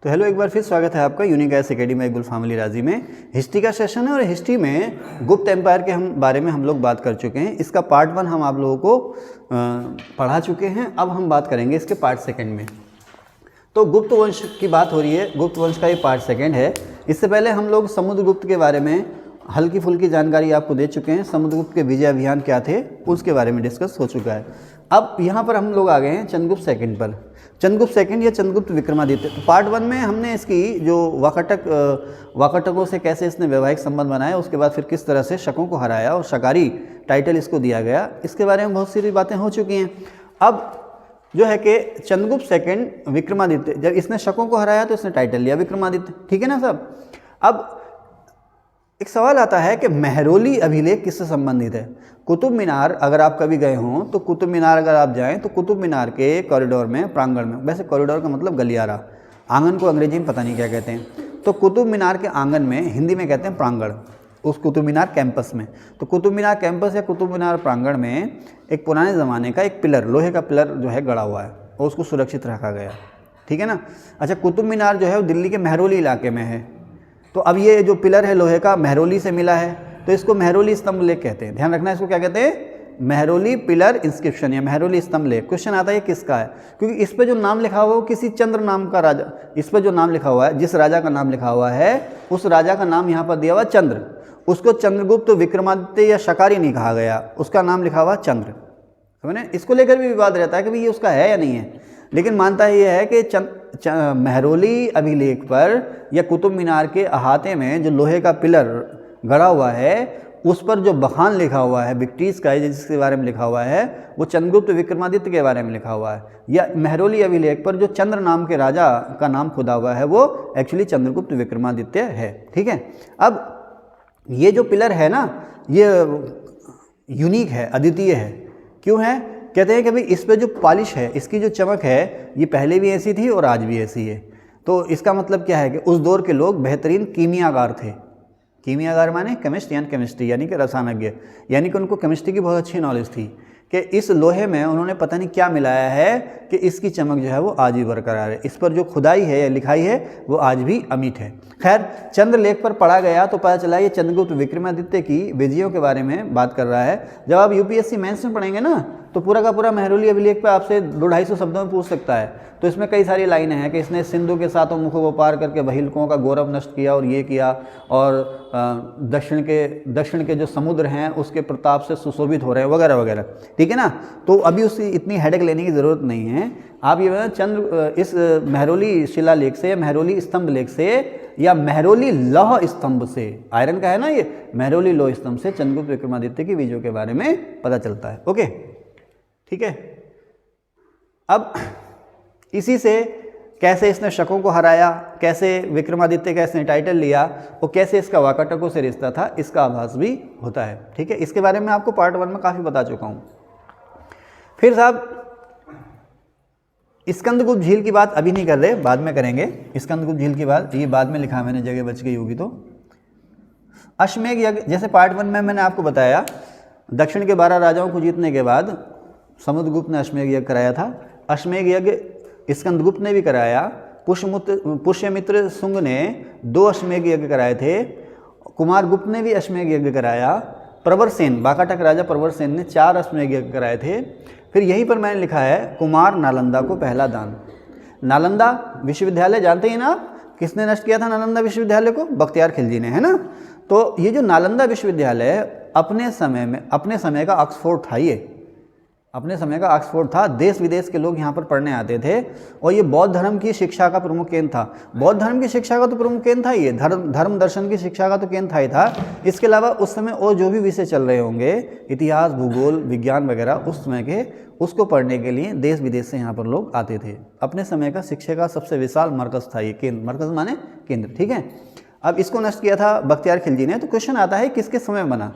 तो हेलो, एक बार फिर स्वागत है आपका unique gas academy Iqbal family राजी में। हिस्ट्री का सेशन है और हिस्ट्री में गुप्त एम्पायर के बारे में हम लोग बात कर चुके हैं। इसका पार्ट 1 हम आप लोगों को पढ़ा चुके हैं। अब हम बात करेंगे इसके पार्ट 2 में। तो गुप्त वंश की बात हो रही है, गुप्त वंश का ये पार्ट 2 है। इससे पहले हम लोग समुद्रगुप्त के बारे में हल्की फुल्की जानकारी आपको दे चुके हैं। समुद्रगुप्त के विजय अभियान क्या थे उसके बारे में डिस्कस हो चुका है। अब यहाँ पर हम लोग आ गए हैं चंद्रगुप्त सेकंड पर। चंद्रगुप्त सेकंड या चंद्रगुप्त विक्रमादित्य। तो पार्ट 1 में हमने इसकी जो वाकाटकों से कैसे इसने वैवाहिक संबंध बनाया, उसके बाद फिर किस तरह से शकों को हराया और शकारी टाइटल इसको दिया गया, इसके बारे में बहुत सारी बातें हो चुकी हैं। अब जो है कि चंद्रगुप्त सेकंड विक्रमादित्य, जब इसने शकों को हराया तो इसने टाइटल लिया विक्रमादित्य। ठीक है ना सब। अब एक सवाल आता है कि मेहरौली अभिलेख किससे संबंधित है। कुतुब मीनार, अगर आप कभी गए हों तो कुतुब मीनार अगर आप जाएं तो कुतुब मीनार के कॉरिडोर में, प्रांगण में, वैसे कॉरिडोर का मतलब गलियारा, आंगन को अंग्रेजी में पता नहीं क्या कहते हैं, तो कुतुब मीनार के आंगन में हिंदी में कहते हैं प्रांगण, उस कुतुब मीनार कैंपस में। तो कुतुब मीनार कैंपस या कुतुब मीनार प्रांगण में एक पुराने ज़माने का एक पिलर, लोहे का पिलर जो है गड़ा हुआ है और उसको सुरक्षित रखा गया। ठीक है ना। अच्छा, कुतुब मीनार जो है वो दिल्ली के मेहरौली इलाके में है। तो अब ये जो पिलर है लोहे का मेहरौली से मिला है, तो इसको मेहरौली स्तंभ लेख कहते हैं। ध्यान रखना, इसको क्या कहते हैं, मेहरौली पिलर इंस्क्रिप्शन या मेहरौली स्तंभ लेख। क्वेश्चन आता है किसका है, क्योंकि इस पे जो नाम लिखा हुआ है वो किसी चंद्र नाम का राजा, इस पर जो नाम लिखा हुआ है, जिस राजा का नाम लिखा हुआ है उस राजा का नाम यहाँ पर दिया हुआ चंद्र। उसको चंद्रगुप्त विक्रमादित्य या शकारी नहीं कहा गया, उसका नाम लिखा हुआ चंद्र। समझे। इसको लेकर भी विवाद रहता है कि भाई ये उसका है या नहीं है, लेकिन मानता ये है कि मेहरौली अभिलेख पर या कुतुब मीनार के अहाते में जो लोहे का पिलर गड़ा हुआ है उस पर जो बखान लिखा हुआ है ब्रिटिश का, जिसके बारे में लिखा हुआ है वो चंद्रगुप्त विक्रमादित्य के बारे में लिखा हुआ है। या मेहरौली अभिलेख पर जो चंद्र नाम के राजा का नाम खुदा हुआ है वो एक्चुअली चंद्रगुप्त विक्रमादित्य है। ठीक है। अब ये जो पिलर है ना, ये यूनिक है, अद्वितीय है। क्यों है, कहते हैं कि भाई इस पे जो पॉलिश है, इसकी जो चमक है, ये पहले भी ऐसी थी और आज भी ऐसी है। तो इसका मतलब क्या है कि उस दौर के लोग बेहतरीन कीमियागार थे। कीमियागार माने केमिस्ट यानी केमिस्ट्री यानी कि रसायनज्ञ, यानी कि उनको केमिस्ट्री की बहुत अच्छी नॉलेज थी कि इस लोहे में उन्होंने पता नहीं क्या मिलाया है कि इसकी चमक जो है वो आज भी बरकरार है। इस पर जो खुदाई है या लिखाई है वो आज भी अमिट है। खैर, चंद्रलेख पर पढ़ा गया तो पता चला ये चंद्रगुप्त विक्रमादित्य की विजयों के बारे में बात कर रहा है। जब आप यूपीएससी मेंस में पढ़ेंगे ना तो पूरा का पूरा मेहरौली अभिलेख पे आपसे 200-250 शब्दों में पूछ सकता है। तो इसमें कई सारी लाइनें हैं कि इसने सिंधु के 7 मुखों को पार करके बहिलकों का गौरव नष्ट किया और ये किया, और दक्षिण के जो समुद्र हैं उसके प्रताप से सुशोभित हो रहे हैं, वगैरह वगैरह। ठीक है ना। तो अभी उसकी इतनी हेडेक लेने की ज़रूरत नहीं है। आप ये इस मेहरौली शिलालेख से या मेहरौली स्तंभ लेख से या मेहरौली लौह स्तंभ से, आयरन का है ना ये, मेहरौली लौह स्तंभ से चंद्रगुप्त विक्रमादित्य की विजयों के बारे में पता चलता है। ओके, ठीक है। अब इसी से कैसे इसने शकों को हराया, कैसे विक्रमादित्य का इसने टाइटल लिया और कैसे इसका वाकाटकों से रिश्ता था, इसका आभास भी होता है। ठीक है। इसके बारे में आपको पार्ट 1 में काफ़ी बता चुका हूँ। फिर साहब स्कंदगुप्त झील की बात अभी नहीं कर रहे, बाद में करेंगे। स्कंदगुप्त झील की बात ये बाद में लिखा मैंने, जगह बच गई होगी तो। अश्वमेध यज्ञ, जैसे पार्ट 1 में मैंने आपको बताया दक्षिण के 12 राजाओं को जीतने के बाद समुद्रगुप्त ने अश्वमेध यज्ञ कराया था। अश्वमेध यज्ञ स्कंदगुप्त ने भी कराया। पुष्यमित्र शुंग ने 2 अश्वमेध यज्ञ कराए थे। कुमारगुप्त ने भी अश्वमेध यज्ञ कराया। प्रवरसेन, वाकाटक राजा प्रवरसेन ने 4 अश्वमेध यज्ञ कराए थे। फिर यहीं पर मैंने लिखा है कुमार नालंदा को पहला दान। नालंदा विश्वविद्यालय जानते हैं ना आप, किसने नष्ट किया था नालंदा विश्वविद्यालय को? बख्तियार खिलजी ने, है ना। तो ये जो नालंदा विश्वविद्यालय अपने समय का ऑक्सफोर्ड था, ये अपने समय का ऑक्सफोर्ड था। देश विदेश के लोग यहाँ पर पढ़ने आते थे और ये बौद्ध धर्म की शिक्षा का प्रमुख केंद्र था। बौद्ध धर्म की शिक्षा का तो प्रमुख केंद्र था ये, धर्म दर्शन की शिक्षा का तो केंद्र था ही था। इसके अलावा उस समय और जो भी विषय चल रहे होंगे, इतिहास, भूगोल, विज्ञान वगैरह, उस समय के उसको पढ़ने के लिए देश विदेश से यहाँ पर लोग आते थे। अपने समय का शिक्षा का सबसे विशाल मरकज़ था ये, केंद्र, मरकज़ माने केंद्र। ठीक है। अब इसको नष्ट किया था बख्तियार खिलजी ने। तो क्वेश्चन आता है किसके समय बना,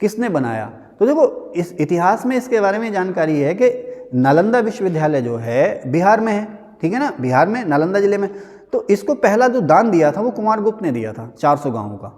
किसने बनाया? तो देखो इस इतिहास में इसके बारे में जानकारी है कि नालंदा विश्वविद्यालय जो है बिहार में है। ठीक है ना, बिहार में नालंदा जिले में। तो इसको पहला जो दान दिया था वो कुमारगुप्त ने दिया था, 400 गांवों का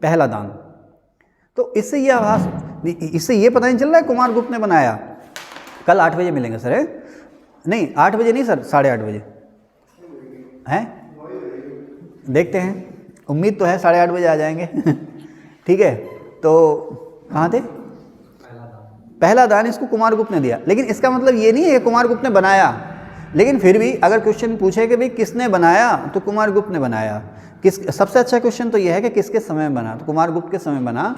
पहला दान। तो इससे ये पता नहीं चल रहा है कुमारगुप्त ने बनाया। कल 8 बजे मिलेंगे सर, है नहीं 8 बजे नहीं सर, 8:30 बजे हैं। देखते हैं, उम्मीद तो है 8:30 बजे आ जाएंगे। ठीक है, तो कहाँ थे? पहला दान इसको कुमारगुप्त ने दिया, लेकिन इसका मतलब ये नहीं है कि कुमारगुप्त ने बनाया, लेकिन फिर भी अगर क्वेश्चन पूछे कि भाई किसने बनाया, तो कुमारगुप्त ने बनाया। सबसे अच्छा क्वेश्चन तो यह है कि किसके समय में बना, तो कुमारगुप्त के समय बना।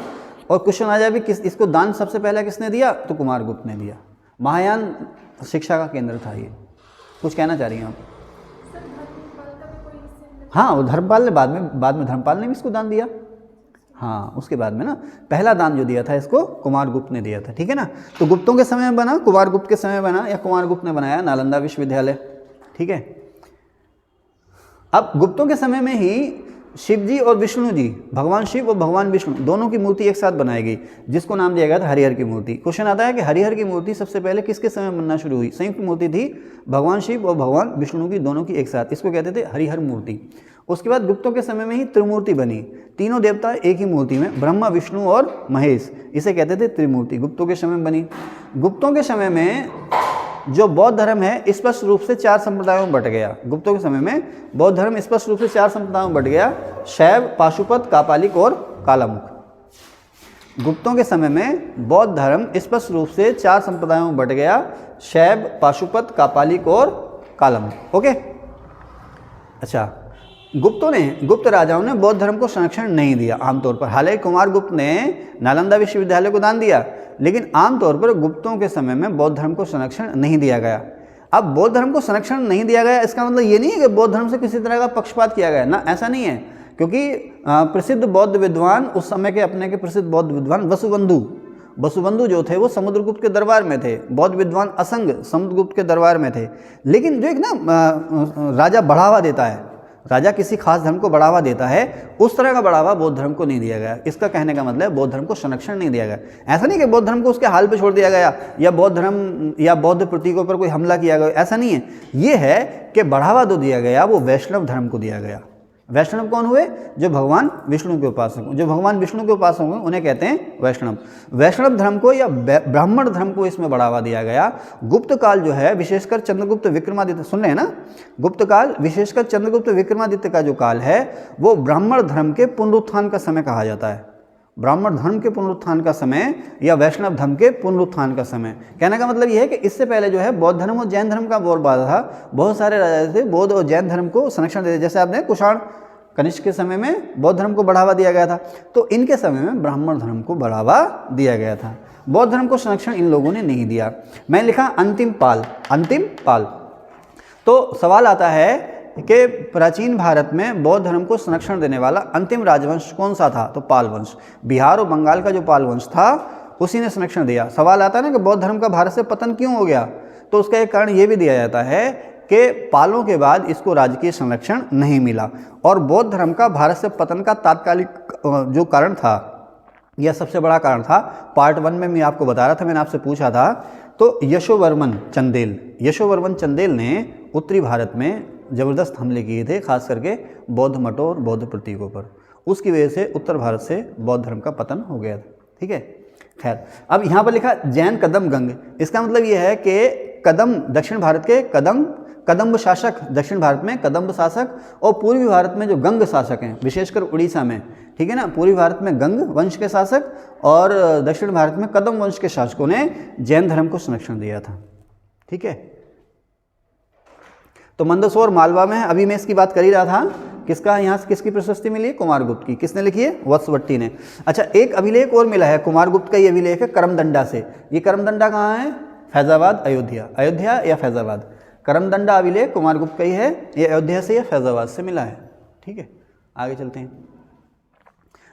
और क्वेश्चन आ जाए भी इसको दान सबसे पहले किसने दिया, तो कुमारगुप्त ने दिया। महायान शिक्षा का केंद्र था ये। कुछ कहना चाह रही हैं आप? हाँ, वो धर्मपाल ने बाद में धर्मपाल ने भी इसको दान दिया। हाँ, उसके बाद में ना पहला दान जो दिया था इसको कुमारगुप्त ने दिया था। ठीक है ना, तो गुप्तों के समय में बना, कुमारगुप्त के समय बना, या कुमारगुप्त ने बनाया नालंदा विश्वविद्यालय। ठीक है, अब गुप्तों के समय में ही शिव जी और विष्णु जी, भगवान शिव और भगवान विष्णु दोनों की मूर्ति एक साथ बनाई गई, जिसको नाम दिया गया था हरिहर की मूर्ति। क्वेश्चन आता है कि हरिहर की मूर्ति सबसे पहले किसके समय बनना शुरू हुई? संयुक्त मूर्ति थी भगवान शिव और भगवान विष्णु की, दोनों की एक साथ, इसको कहते थे हरिहर मूर्ति। उसके बाद गुप्तों के समय में ही त्रिमूर्ति बनी, तीनों देवता एक ही मूर्ति में, ब्रह्मा विष्णु और महेश, इसे कहते थे त्रिमूर्ति। गुप्तों के समय में बनी। गुप्तों के समय में जो बौद्ध धर्म है स्पष्ट रूप से 4 संप्रदायों में बट गया। गुप्तों के समय में बौद्ध धर्म स्पष्ट रूप से 4 संप्रदायों में बट गया, शैव, पाशुपत, कापालिक और कालामुख। गुप्तों के समय में बौद्ध धर्म स्पष्ट रूप से 4 संप्रदायों में बट गया, शैव, पाशुपत, कापालिक और कालामुख। ओके, अच्छा, गुप्त राजाओं ने बौद्ध धर्म को संरक्षण नहीं दिया आमतौर पर। हालांकि कुमारगुप्त ने नालंदा विश्वविद्यालय को दान दिया, लेकिन आमतौर पर गुप्तों के समय में बौद्ध धर्म को संरक्षण नहीं दिया गया। अब बौद्ध धर्म को संरक्षण नहीं दिया गया, इसका मतलब ये नहीं है कि बौद्ध धर्म से किसी तरह का पक्षपात किया गया ना, ऐसा नहीं है। क्योंकि प्रसिद्ध बौद्ध विद्वान, उस समय के अपने के प्रसिद्ध बौद्ध विद्वान वसुबंधु जो थे वो समुद्रगुप्त के दरबार में थे। बौद्ध विद्वान असंग समुद्रगुप्त के दरबार में थे। लेकिन जो एक ना राजा बढ़ावा देता है, राजा किसी खास धर्म को बढ़ावा देता है, उस तरह का बढ़ावा बौद्ध धर्म को नहीं दिया गया। इसका कहने का मतलब बौद्ध धर्म को संरक्षण नहीं दिया गया। ऐसा नहीं कि बौद्ध धर्म को उसके हाल पे छोड़ दिया गया, या बौद्ध धर्म या बौद्ध प्रतीकों पर कोई हमला किया गया, ऐसा नहीं है। ये है कि बढ़ावा जो दिया गया वो वैष्णव धर्म को दिया गया। वैष्णव कौन हुए? जो भगवान विष्णु के उपासक हों। जो भगवान विष्णु के उपासक हों उन्हें कहते हैं वैष्णव। वैष्णव धर्म को या ब्राह्मण धर्म को इसमें बढ़ावा दिया गया। गुप्त काल जो है, विशेषकर चंद्रगुप्त विक्रमादित्य, सुन रहे हैं ना, गुप्त काल विशेषकर चंद्रगुप्त विक्रमादित्य का जो काल है वो ब्राह्मण धर्म के पुनरुत्थान का समय कहा जाता है। ब्राह्मण धर्म के पुनरुत्थान का समय या वैष्णव धर्म के पुनरुत्थान का समय। कहने का मतलब यह है कि इससे पहले जो है बौद्ध धर्म और जैन धर्म का बोलबाला था। बहुत सारे राजा थे बौद्ध और जैन धर्म को संरक्षण देते, जैसे आपने कुषाण कनिष्क के समय में बौद्ध धर्म को बढ़ावा दिया गया था, तो इनके समय में ब्राह्मण धर्म को बढ़ावा दिया गया था। बौद्ध धर्म को संरक्षण इन लोगों ने नहीं दिया। मैंने लिखा अंतिम पाल। तो सवाल आता है कि प्राचीन भारत में बौद्ध धर्म को संरक्षण देने वाला अंतिम राजवंश कौन सा था? तो पाल वंश। बिहार और बंगाल का जो पाल वंश था उसी ने संरक्षण दिया। सवाल आता है ना कि बौद्ध धर्म का भारत से पतन क्यों हो गया, तो उसका एक कारण ये भी दिया जाता है कि पालों के बाद इसको राजकीय संरक्षण नहीं मिला। और बौद्ध धर्म का भारत से पतन का तात्कालिक जो कारण था, यह सबसे बड़ा कारण था, पार्ट 1 में मैं आपको बता रहा था, मैंने आपसे पूछा था, तो यशोवर्मन चंदेल ने उत्तरी भारत में ज़बरदस्त हमले किए थे, खास करके बौद्ध मठों और बौद्ध प्रतीकों पर। उसकी वजह से उत्तर भारत से बौद्ध धर्म का पतन हो गया था। ठीक है, खैर, अब यहाँ पर लिखा जैन कदम गंग। इसका मतलब यह है कि कदम दक्षिण भारत के कदम्ब शासक, दक्षिण भारत में कदम्ब शासक, और पूर्वी भारत में जो गंग शासक हैं, विशेषकर उड़ीसा में, ठीक है ना, पूर्वी भारत में गंग वंश के शासक और दक्षिण भारत में कदम वंश के शासकों ने जैन धर्म को संरक्षण दिया था। ठीक है, तो मंदसौर मालवा में, अभी मैं इसकी बात कर ही रहा था, किसका यहाँ से किसकी प्रशस्ति मिली है? कुमारगुप्त की। किसने लिखी है? वत्सवट्टी ने। अच्छा, एक अभिलेख और मिला है कुमारगुप्त का, ये अभिलेख है करमदंडा से। ये करमदंडा कहाँ है? फैजाबाद, अयोध्या या फैजाबाद। करमदंडा अभिलेख कुमारगुप्त का ही है, ये अयोध्या से या फैजाबाद से मिला है। ठीक है, आगे चलते हैं।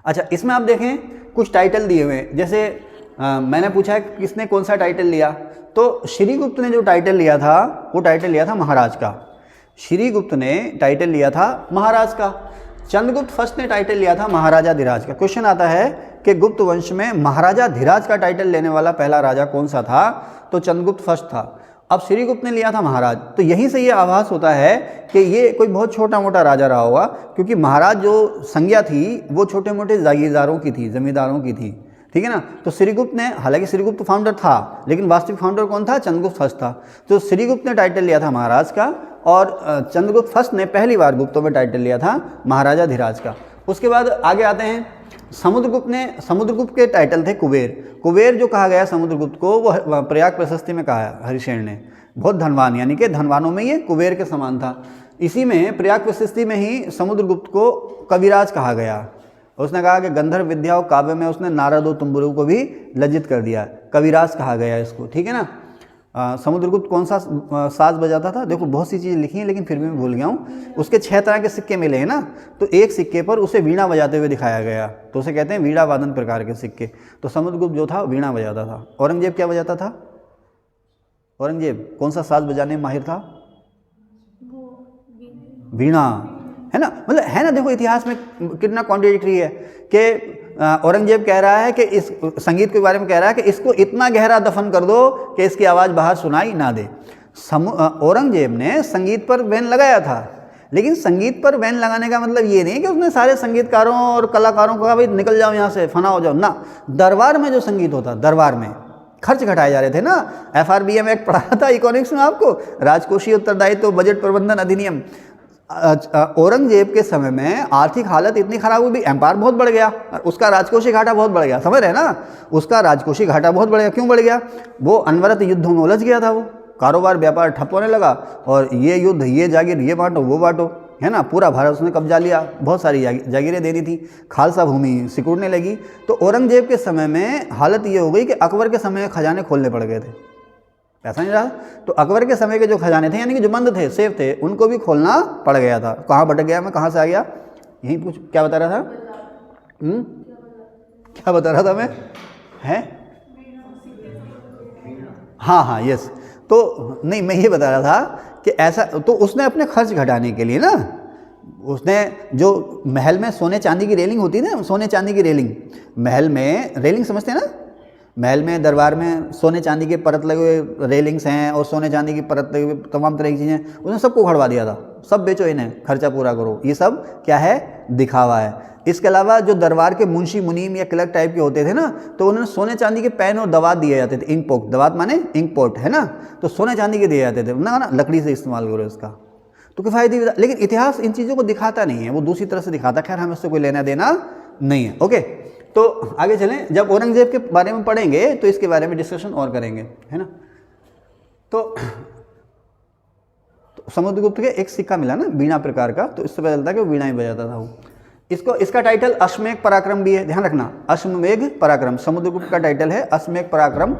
अच्छा, इसमें आप देखें कुछ टाइटल दिए हुए हैं, जैसे मैंने पूछा किसने कौन सा टाइटल लिया, तो श्रीगुप्त ने जो टाइटल लिया था वो टाइटल लिया था महाराज का। श्रीगुप्त ने टाइटल लिया था महाराज का। चंद्रगुप्त फर्स्ट ने टाइटल लिया था महाराजा धीराज का। क्वेश्चन आता है कि गुप्त वंश में महाराजा धीराज का टाइटल लेने वाला पहला राजा कौन सा था? तो चंद्रगुप्त फर्स्ट था। अब श्रीगुप्त ने लिया था महाराज, तो यहीं से ये आभास होता है कि ये कोई बहुत छोटा मोटा राजा रहा होगा, क्योंकि महाराज जो संज्ञा थी वो छोटे मोटे जागीरदारों की थी, जमींदारों की थी। ठीक है ना, तो श्रीगुप्त ने, हालांकि श्रीगुप्त फाउंडर था, लेकिन वास्तविक फाउंडर कौन था? चंद्रगुप्त फर्स्ट था। तो श्रीगुप्त ने टाइटल लिया था महाराज का, और चंद्रगुप्त फर्स्ट ने पहली बार गुप्तों में टाइटल लिया था महाराजा धीराज का। उसके बाद आगे आते हैं समुद्रगुप्त के टाइटल थे कुबेर। कुबेर जो कहा गया समुद्रगुप्त को वो प्रयाग प्रशस्ति में कहा है हरिशेन ने, बहुत धनवान, यानी कि धनवानों में ये कुबेर के समान था। इसी में प्रयाग प्रशस्ति में ही समुद्रगुप्त को कविराज कहा गया। उसने कहा कि गंधर्व विद्या और काव्य में उसने नारद और तुम्बुरु को भी लज्जित कर दिया, कविराज कहा गया इसको, ठीक है ना। समुद्रगुप्त कौन सा साज बजाता था? देखो बहुत सी चीज़ें लिखी हैं लेकिन फिर भी मैं भूल गया हूँ। उसके 6 तरह के सिक्के मिले हैं ना, तो एक सिक्के पर उसे वीणा बजाते हुए दिखाया गया, तो उसे कहते हैं वीणा वादन प्रकार के सिक्के। तो समुद्रगुप्त जो था वीणा बजाता था। औरंगजेब क्या बजाता था? औरंगजेब कौन सा साज बजाने में माहिर था? वीणा, है ना। मतलब है ना, देखो इतिहास में कितना कॉन्ट्रडिक्टरी है कि औरंगजेब कह रहा है कि इस संगीत के बारे में कह रहा है कि इसको इतना गहरा दफन कर दो कि इसकी आवाज़ बाहर सुनाई ना दे। औरंगजेब ने संगीत पर बैन लगाया था, लेकिन संगीत पर बैन लगाने का मतलब ये नहीं कि उसने सारे संगीतकारों और कलाकारों को कहा भाई निकल जाओ यहाँ से, फना हो जाओ ना। दरबार में जो संगीत होता, दरबार में खर्च घटाए जा रहे थे ना। FRBM एक्ट पढ़ा था इकोनॉमिक्स में आपको, राजकोषीय उत्तरदायित्व बजट प्रबंधन अधिनियम। औरंगजेब के समय में आर्थिक हालत इतनी खराब हुई, एम्पायर बहुत बढ़ गया, उसका राजकोषीय घाटा बहुत बढ़ गया, समझ रहे हैं ना। उसका राजकोषीय घाटा बहुत बढ़ गया। क्यों बढ़ गया? वो अनवरत युद्धों में उलझ गया था, वो कारोबार व्यापार ठप होने लगा, और ये युद्ध, ये जागीर, ये बांटो, वो बांटो, है ना। पूरा भारत उसने कब्जा लिया, बहुत सारी जागीरें देनी थी, खालसा भूमि सिकुड़ने लगी। तो औरंगजेब के समय में हालत ये हो गई कि अकबर के समय खजाने खोलने पड़ गए थे, ऐसा नहीं रहा। तो अकबर के समय के जो खजाने थे, यानी कि जो बंद थे, सेफ थे, उनको भी खोलना पड़ गया था। कहाँ भटक गया मैं, कहाँ से आ गया? यहीं कुछ क्या बता रहा था? क्या बता रहा था मैं? है हाँ यस। तो नहीं, मैं ये बता रहा था कि ऐसा, तो उसने अपने खर्च घटाने के लिए ना, उसने जो महल में सोने चांदी की रेलिंग होती है ना, सोने चांदी की रेलिंग, महल में रेलिंग समझते हैं ना, महल में दरबार में सोने चांदी के परत लगे हुए रेलिंग्स हैं और सोने चांदी की परत लगे हुए तमाम तरह की चीज़ें, उसने सबको उखड़वा दिया था। सब बेचो इन्हें, खर्चा पूरा करो। ये सब क्या है? दिखावा है। इसके अलावा जो दरबार के मुंशी मुनीम या क्लर्क टाइप के होते थे ना, तो उन्होंने सोने चांदी के पेन और दवात दिए जाते थे, इंक पोट, दवात माने इंक पोट, है ना। तो सोने चांदी के दिए जाते थे ना, लकड़ी से इस्तेमाल करो इसका, तो किफ़ायती। लेकिन इतिहास इन चीज़ों को दिखाता नहीं है, वो दूसरी तरह से दिखाता। खैर हमें इससे कोई लेना देना नहीं है। ओके, तो आगे चलें। जब औरंगजेब के बारे में पढ़ेंगे तो इसके बारे में डिस्कशन और करेंगे, है ना। तो समुद्रगुप्त के एक सिक्का मिला ना वीणा प्रकार का, तो इससे पता चलता है कि वीणा ही बजाता था वो। इसका टाइटल अश्वमेघ पराक्रम भी है, ध्यान रखना, अश्वमेघ पराक्रम समुद्रगुप्त का टाइटल है, अश्वमेघ पराक्रम।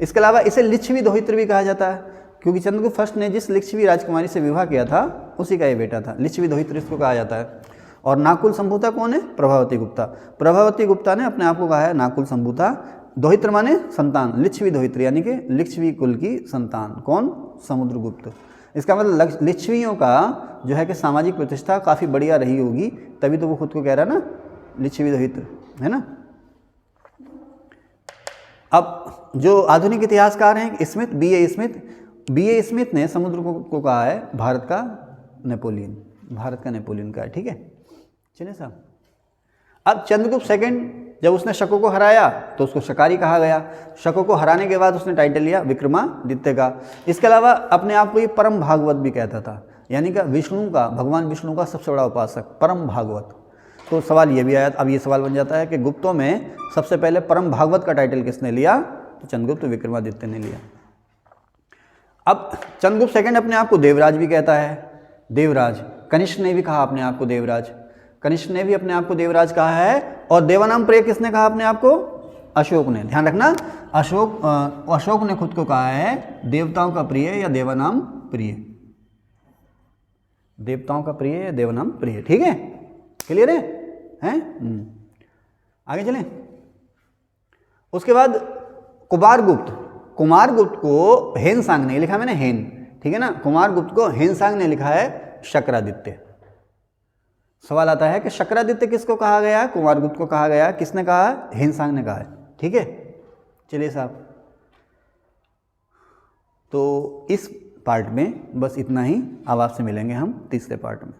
इसके अलावा इसे लिच्छवी दोहित्र भी कहा जाता है, क्योंकि चंद्रगुप्त फर्स्ट ने जिस लिच्छवी राजकुमारी से विवाह किया था उसी का ये बेटा था। लिच्छवी दोहित्र इसको कहा जाता है। और नाकुल संभूता कौन है? प्रभावती गुप्ता। प्रभावती गुप्ता ने अपने आप को कहा है नाकुल संभूता। दोहित्र माने संतान, लिच्छवी दोहित्र यानी कि लिच्छवी कुल की संतान। कौन? समुद्रगुप्त। इसका मतलब लिच्छवियों का जो है कि सामाजिक प्रतिष्ठा काफ़ी बढ़िया रही होगी, तभी तो वो खुद को कह रहा है ना लिच्छवी दोहित्र, है ना। अब जो आधुनिक इतिहासकार हैं स्मिथ, B.A. स्मिथ ने समुद्रगुप्त को कहा है भारत का नेपोलियन, भारत का नेपोलियन का है, ठीक है। चलिए साहब, अब चंद्रगुप्त सेकंड जब उसने शकों को हराया तो उसको शकारी कहा गया। शकों को हराने के बाद उसने टाइटल लिया विक्रमादित्य का। इसके अलावा अपने आप को ये परम भागवत भी कहता था, यानी कि विष्णु का, भगवान विष्णु का सबसे बड़ा उपासक, परम भागवत। तो सवाल ये भी आया, अब ये सवाल बन जाता है कि गुप्तों में सबसे पहले परम भागवत का टाइटल किसने लिया? तो चंद्रगुप्त विक्रमादित्य ने लिया। अब चंद्रगुप्त सेकंड अपने आप को देवराज भी कहता है, देवराज। कनिष्क ने भी कहा अपने आप को देवराज, कनिष्क ने भी अपने आप को देवराज कहा है। और देवानाम प्रिय किसने कहा अपने आप को? अशोक ने। ध्यान रखना, अशोक ने खुद को कहा है देवताओं का प्रिय या देवानाम प्रिय, देवताओं का प्रिय या देवानाम प्रिय, ठीक है, क्लियर है? आगे चलें। उसके बाद कुमारगुप्त को हेनसांग ने लिखा, मैंने हेन, ठीक है ना। कुमारगुप्त को हेनसांग ने लिखा है शक्रादित्य। सवाल आता है कि शक्रादित्य किसको कहा गया? कुमारगुप्त को कहा गया। किसने कहा? हेनसांग ने कहा है, ठीक है। चलिए साहब, तो इस पार्ट में बस इतना ही। अब आपसे मिलेंगे हम तीसरे पार्ट में।